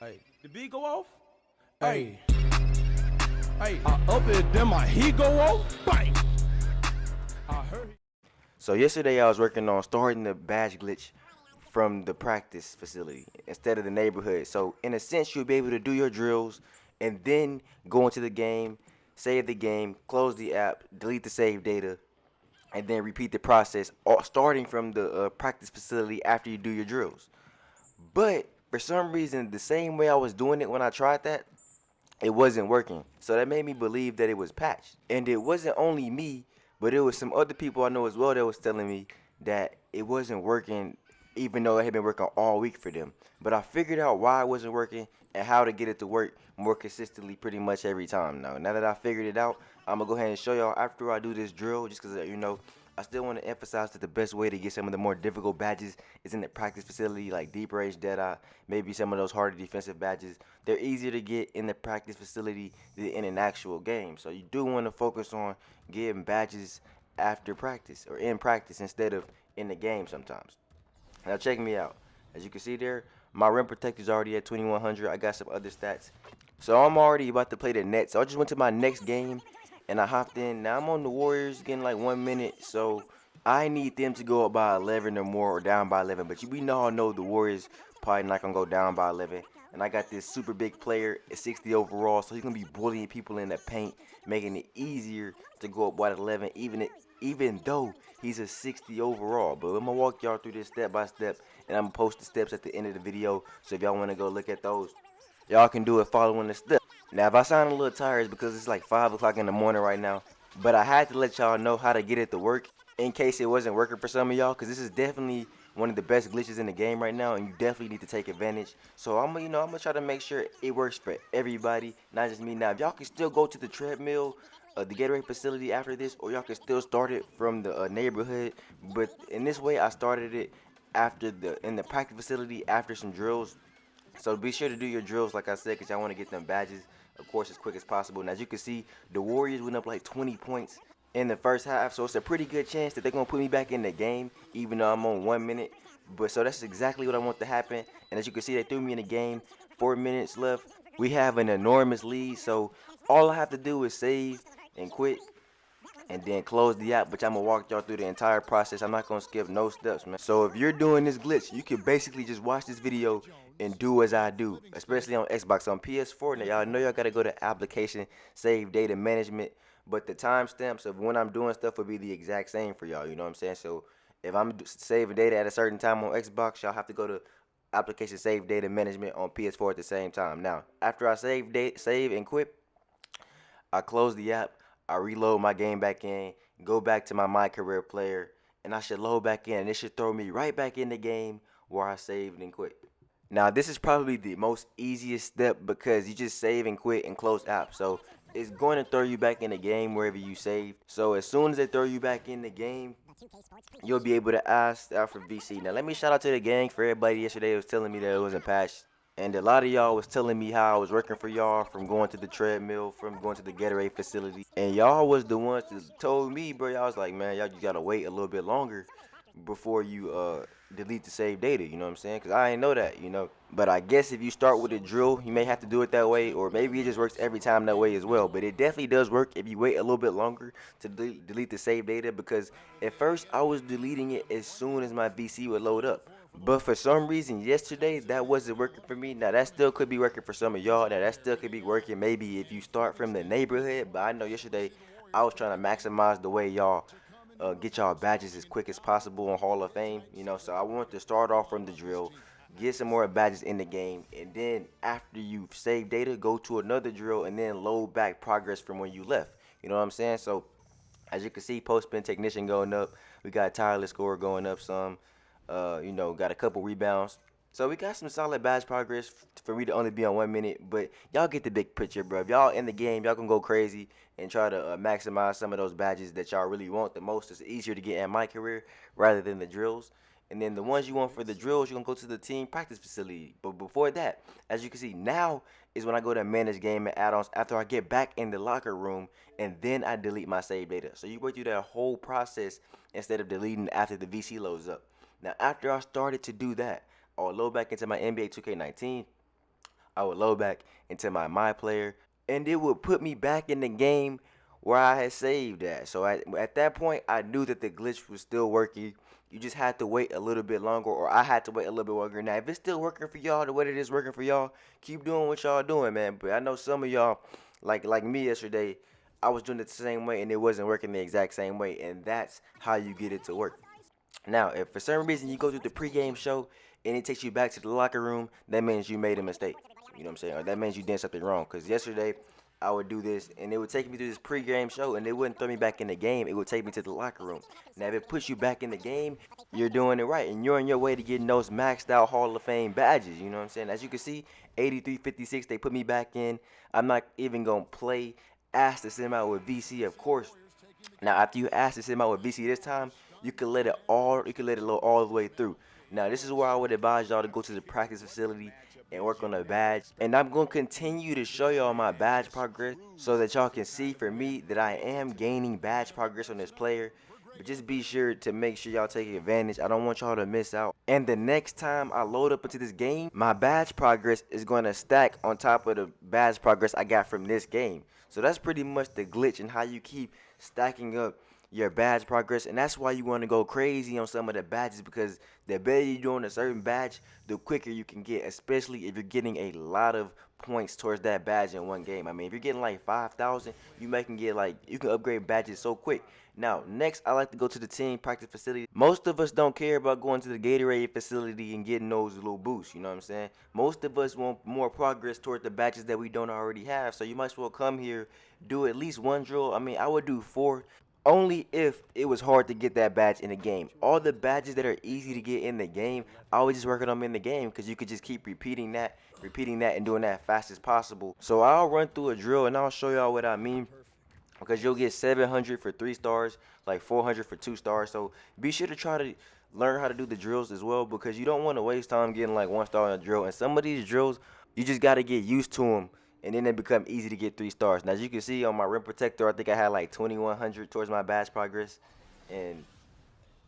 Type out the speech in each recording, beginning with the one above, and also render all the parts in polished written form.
Hey, the beat go off? Hey, hey, I up it, then my heat go off. Bang! I heard. So yesterday I was working on starting the badge glitch from the practice facility instead of the neighborhood. So in a sense, you'll be able to do your drills and then go into the game, save the game, close the app, delete the save data, and then repeat the process starting from the practice facility after you do your drills. But for some reason, the same way I was doing it when I tried that, it wasn't working. So that made me believe that it was patched. And it wasn't only me, but it was some other people I know as well that was telling me that it wasn't working, even though it had been working all week for them. But I figured out why it wasn't working and how to get it to work more consistently pretty much every time now that I figured it out, I'm going to go ahead and show y'all after I do this drill, just because, I still want to emphasize that the best way to get some of the more difficult badges is in the practice facility, like deep range, deadeye, maybe some of those harder defensive badges. They're easier to get in the practice facility than in an actual game. So you do want to focus on getting badges after practice or in practice instead of in the game sometimes. Now check me out. As you can see there, my rim protector is already at 2100. I got some other stats. So I'm already about to play the Nets. So I just went to my next game and I hopped in. Now I'm on the Warriors getting like 1 minute. So I need them to go up by 11 or more or down by 11. But we all know the Warriors probably not going to go down by 11. And I got this super big player at 60 overall. So he's going to be bullying people in the paint, making it easier to go up by 11 even though he's a 60 overall. But I'm going to walk y'all through this step by step. And I'm going to post the steps at the end of the video. So if y'all want to go look at those, y'all can do it following the steps. Now, if I sound a little tired, it's because it's like 5 o'clock in the morning right now. But I had to let y'all know how to get it to work in case it wasn't working for some of y'all. Because this is definitely one of the best glitches in the game right now. And you definitely need to take advantage. So I'm going to try to make sure it works for everybody, not just me. Now, if y'all can still go to the treadmill, the Gatorade facility after this, or y'all can still start it from the neighborhood. But in this way, I started it in the practice facility after some drills. So be sure to do your drills, like I said, because y'all want to get them badges, of course, as quick as possible. And as you can see, the Warriors went up like 20 points in the first half. So it's a pretty good chance that they're going to put me back in the game, even though I'm on 1 minute. But so that's exactly what I want to happen. And as you can see, they threw me in the game. 4 minutes left. We have an enormous lead. So all I have to do is save and quit and then close the app, which I'm gonna walk y'all through the entire process. I'm not gonna skip no steps, man. So if you're doing this glitch, you can basically just watch this video and do as I do, especially on Xbox. On PS4, now y'all know y'all gotta go to application, save data management, but the timestamps of when I'm doing stuff will be the exact same for y'all, you know what I'm saying? So if I'm saving data at a certain time on Xbox, y'all have to go to application, save data management on PS4 at the same time. Now, after I save and quit, I close the app, I reload my game back in, go back to my career player, and I should load back in, and it should throw me right back in the game where I saved and quit. Now, this is probably the most easiest step because you just save and quit and close app. So it's going to throw you back in the game wherever you saved. So as soon as they throw you back in the game, you'll be able to ask out for VC. Now, let me shout out to the gang for everybody yesterday who was telling me that it wasn't patched. And a lot of y'all was telling me how I was working for y'all from going to the treadmill, from going to the Gatorade facility. And y'all was the ones that told me, bro, y'all was like, man, y'all just got to wait a little bit longer before you delete the save data, you know what I'm saying? Because I ain't know that, you know. But I guess if you start with a drill, you may have to do it that way, or maybe it just works every time that way as well. But it definitely does work if you wait a little bit longer to delete the save data, because at first I was deleting it as soon as my VC would load up. But for some reason yesterday, that wasn't working for me. Now that still could be working for some of y'all. Now that still could be working maybe if you start from the neighborhood. But I know yesterday I was trying to maximize the way y'all get y'all badges as quick as possible on Hall of Fame. You know, so I want to start off from the drill, get some more badges in the game, and then after you've saved data, go to another drill and then load back progress from when you left. You know what I'm saying? So as you can see, post-spin technician going up. We got tireless score going up some. Got a couple rebounds. So we got some solid badge progress for me to only be on 1 minute. But y'all get the big picture, bro. If y'all in the game, y'all can go crazy and try to maximize some of those badges that y'all really want the most. It's easier to get in my career rather than the drills. And then the ones you want for the drills, you're going to go to the team practice facility. But before that, as you can see, now is when I go to manage game and add-ons after I get back in the locker room, and then I delete my save data. So you go through that whole process instead of deleting after the VC loads up. Now, after I started to do that, I'll load back into my NBA 2K19. I would load back into my player, and it would put me back in the game where I had saved at. So at that point, I knew that the glitch was still working. You just had to wait a little bit longer, or I had to wait a little bit longer. Now, if it's still working for y'all the way it is working for y'all, keep doing what y'all doing, man. But I know some of y'all, like me yesterday, I was doing it the same way, and it wasn't working the exact same way, and that's how you get it to work. Now, if for some reason you go through the pregame show and it takes you back to the locker room, that means you made a mistake. You know what I'm saying? Or that means you did something wrong. Because yesterday, I would do this, and it would take me through this pregame show, and it wouldn't throw me back in the game. It would take me to the locker room. Now, if it puts you back in the game, you're doing it right, and you're on your way to getting those maxed out Hall of Fame badges. You know what I'm saying? As you can see, 83-56, they put me back in. I'm not even going to play. Ask to send out with VC, of course. Now, after you ask to send out with VC this time, you can let it load all the way through. Now, this is where I would advise y'all to go to the practice facility and work on the badge. And I'm going to continue to show y'all my badge progress so that y'all can see for me that I am gaining badge progress on this player. But just be sure to make sure y'all take advantage. I don't want y'all to miss out. And the next time I load up into this game, my badge progress is going to stack on top of the badge progress I got from this game. So that's pretty much the glitch and how you keep stacking up your badge progress. And that's why you want to go crazy on some of the badges, because the better you do on a certain badge, the quicker you can get, especially if you're getting a lot of points towards that badge in one game. I mean, if you're getting like 5,000, you can upgrade badges so quick. Now, next, I like to go to the team practice facility. Most of us don't care about going to the Gatorade facility and getting those little boosts, you know what I'm saying? Most of us want more progress toward the badges that we don't already have, so you might as well come here, do at least one drill. I mean, I would do 4, only if it was hard to get that badge in the game. All the badges that are easy to get in the game, I would just work on them in the game, because you could just keep repeating that, and doing that fast as possible. So I'll run through a drill, and I'll show y'all what I mean, because you'll get 700 for 3 stars, like 400 for 2 stars. So be sure to try to learn how to do the drills as well, because you don't want to waste time getting like 1 star in a drill. And some of these drills, you just got to get used to them, and then they become easy to get 3 stars. Now, as you can see on my rim protector, I think I had like 2,100 towards my badge progress. And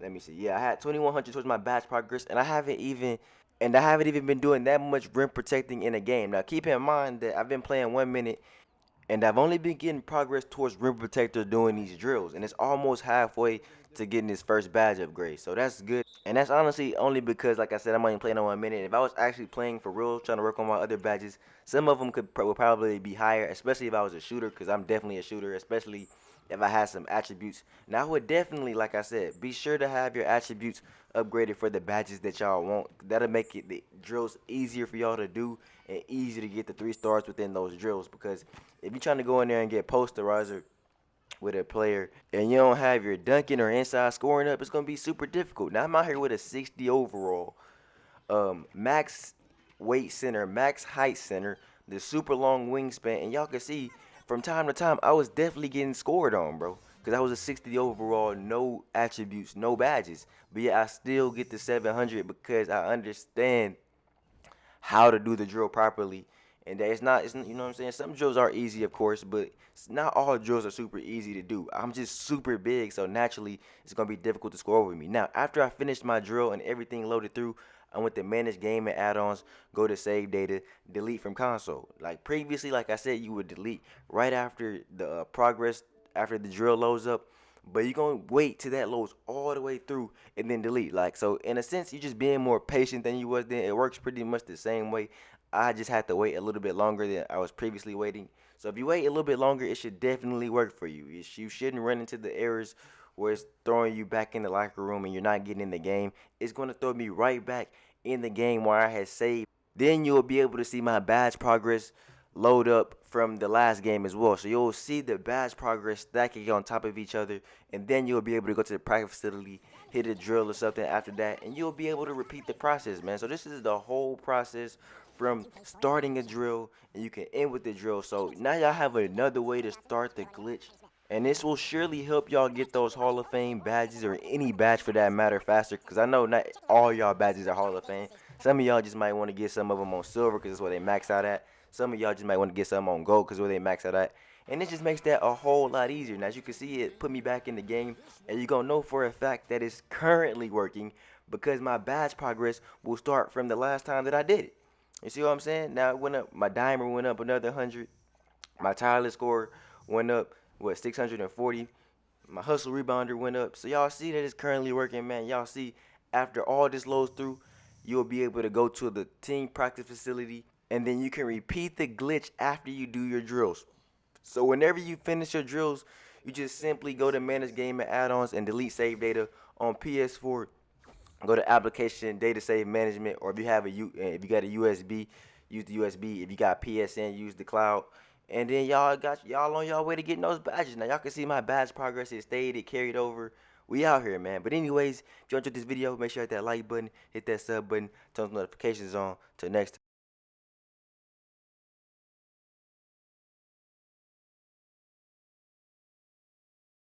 let me see. Yeah, I had 2,100 towards my badge progress, and I haven't even been doing that much rim protecting in a game. Now, keep in mind that I've been playing 1 minute, and I've only been getting progress towards rim protector doing these drills, and it's almost halfway to getting this first badge upgrade. So that's good, and that's honestly only because, like I said, I'm only playing on 1 minute. If I was actually playing for real, trying to work on my other badges, some of them would probably be higher, especially if I was a shooter, because I'm definitely a shooter, especially if I had some attributes. Now, I would definitely, like I said, be sure to have your attributes upgraded for the badges that y'all want. That'll make the drills easier for y'all to do and easier to get the 3 stars within those drills, because if you're trying to go in there and get posterizer with a player and you don't have your dunking or inside scoring up, it's going to be super difficult. Now, I'm out here with a 60 overall, max weight center, max height center, the super long wingspan, and y'all can see from time to time I was definitely getting scored on, bro, because I was a 60 overall, no attributes, no badges, but yeah, I still get the 700 because I understand how to do the drill properly. And that it's you know what I'm saying? Some drills are easy, of course, but not all drills are super easy to do. I'm just super big, so naturally it's gonna be difficult to score over me. Now, after I finished my drill and everything loaded through, I went to manage game and add-ons, go to save data, delete from console. Like previously, like I said, you would delete right after the progress, after the drill loads up. But you're going to wait till that loads all the way through and then delete. Like, so in a sense, you're just being more patient than you was then. It works pretty much the same way. I just had to wait a little bit longer than I was previously waiting. So if you wait a little bit longer, it should definitely work for you. You shouldn't run into the errors where it's throwing you back in the locker room and you're not getting in the game. It's going to throw me right back in the game where I had saved. Then you'll be able to see my badge progress load up from the last game as well. So you'll see the badge progress stacking on top of each other, and then you'll be able to go to the practice facility, hit a drill or something after that, and you'll be able to repeat the process, man. So this is the whole process from starting a drill, and you can end with the drill. So now y'all have another way to start the glitch, and this will surely help y'all get those Hall of Fame badges, or any badge for that matter, faster, because I know not all y'all badges are Hall of Fame. Some of y'all just might want to get some of them on silver because that's where they max out at. Some of y'all just might want to get some on gold because where they max out at. And it just makes that a whole lot easier. Now, as you can see, it put me back in the game. And you're going to know for a fact that it's currently working, because my badge progress will start from the last time that I did it. You see what I'm saying? Now it went up. My dimer went up another 100. My tireless score went up, what, 640. My hustle rebounder went up. So y'all see that it's currently working, man. Y'all see after all this loads through, you'll be able to go to the team practice facility, and then you can repeat the glitch after you do your drills. So whenever you finish your drills, you just simply go to manage game and add-ons and delete save data on PS4. Go to application data save management, or if you have if you got a USB, use the USB. If you got PSN, use the cloud. And then y'all on y'all way to getting those badges. Now y'all can see my badge progress. It stayed, it carried over. We out here, man. But anyways, if you enjoyed this video, make sure you hit that like button, hit that sub button, turn those notifications on. Till next time.